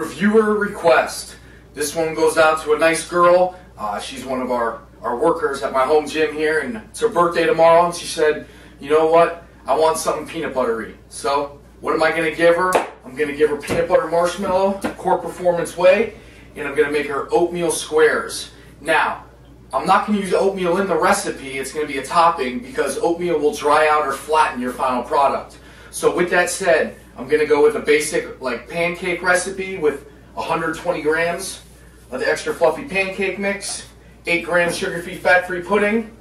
Viewer request. This one goes out to a nice girl. She's one of our workers at my home gym here, and it's her birthday tomorrow, and she said, you know what, I want something peanut buttery. So what am I going to give her? I'm going to give her peanut butter marshmallow, core performance whey, and I'm going to make her oatmeal squares. Now, I'm not going to use oatmeal in the recipe. It's going to be a topping because oatmeal will dry out or flatten your final product. So with that said, I'm going to go with a basic pancake recipe with 120 grams of the extra fluffy pancake mix, 8 grams sugar-free fat-free pudding,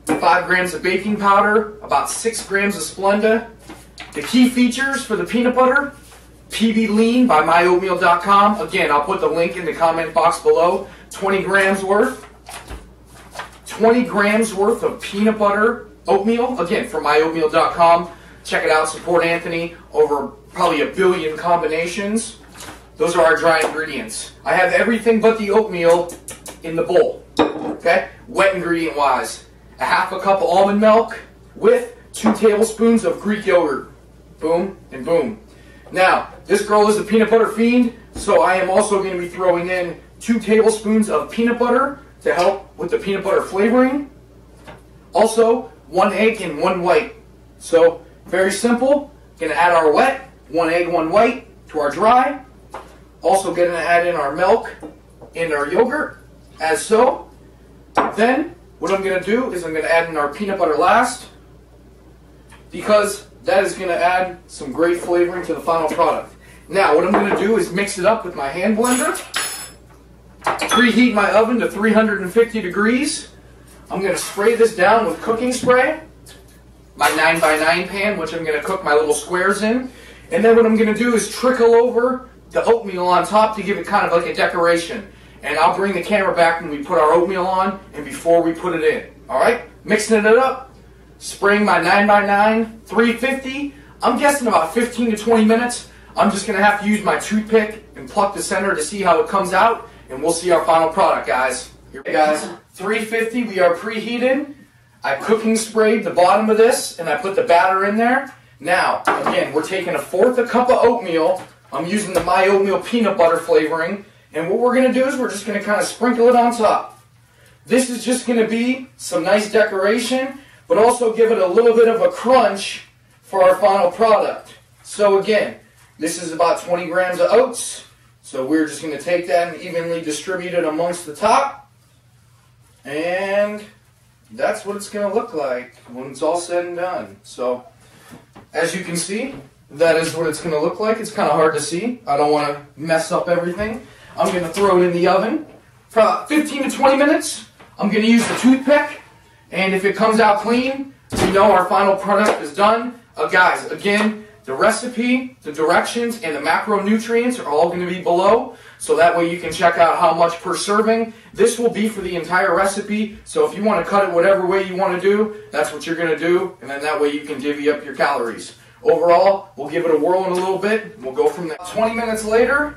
5 grams of baking powder, about 6 grams of Splenda. The key features for the peanut butter: PB Lean by myoatmeal.com. Again, I'll put the link in the comment box below. 20 grams worth. 20 grams worth of peanut butter oatmeal, again, from myoatmeal.com. Check it out, support Anthony, over probably a billion combinations. Those are our dry ingredients. I have everything but the oatmeal in the bowl, okay? Wet ingredient wise, a half a cup of almond milk with 2 tablespoons of Greek yogurt. Boom and boom. Now, this girl is a peanut butter fiend, so I am also going to be throwing in 2 tablespoons of peanut butter to help with the peanut butter flavoring. Also, 1 egg and 1 white. So, very simple. Going to add our wet, 1 egg, 1 white to our dry. Also going to add in our milk and our yogurt, as so. Then, what I'm going to do is I'm going to add in our peanut butter last, because that is going to add some great flavoring to the final product. Now, what I'm going to do is mix it up with my hand blender. Preheat my oven to 350 degrees. I'm going to spray this down with cooking spray. My 9x9 pan, which I'm going to cook my little squares in. And then what I'm going to do is trickle over the oatmeal on top to give it kind of like a decoration. And I'll bring the camera back when we put our oatmeal on and before we put it in. Alright? Mixing it up. Spraying my 9x9, 350. I'm guessing about 15 to 20 minutes. I'm just going to have to use my toothpick and pluck the center to see how it comes out. And we'll see our final product, guys. Here, guys, 350, we are preheated. I cooking sprayed the bottom of this, and I put the batter in there. Now, again, we're taking 1/4 cup of oatmeal. I'm using the My Oatmeal peanut butter flavoring. And what we're going to do is we're just going to kind of sprinkle it on top. This is just going to be some nice decoration, but also give it a little bit of a crunch for our final product. So again, this is about 20 grams of oats. So we're just going to take that and evenly distribute it amongst the top. And that's what it's going to look like when it's all said and done. So, as you can see, that is what it's going to look like. It's kind of hard to see. I don't want to mess up everything. I'm going to throw it in the oven for about 15 to 20 minutes. I'm going to use the toothpick. And if it comes out clean, we know our final product is done. Guys, again, the recipe, the directions, and the macronutrients are all going to be below, so that way you can check out how much per serving. This will be for the entire recipe, so if you want to cut it whatever way you want to do, that's what you're going to do, and then that way you can divvy up your calories. Overall, we'll give it a whirl in a little bit, and we'll go from there. 20 minutes later,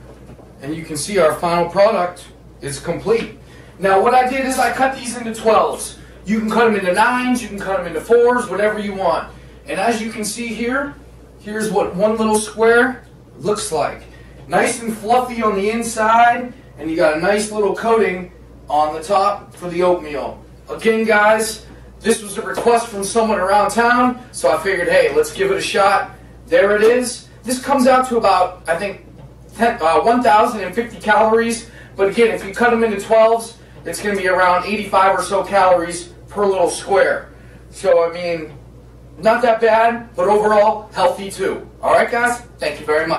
and you can see our final product is complete. Now what I did is I cut these into 12s. You can cut them into 9s, you can cut them into 4s, whatever you want. And as you can see here, here's what one little square looks like. Nice and fluffy on the inside, and you got a nice little coating on the top for the oatmeal. Again, guys, this was a request from someone around town, so I figured, hey, let's give it a shot. There it is. This comes out to about, I think, 1,050 calories. But again, if you cut them into 12s, it's going to be around 85 or so calories per little square. So, I mean, not that bad, but overall, healthy too. Alright, guys? Thank you very much.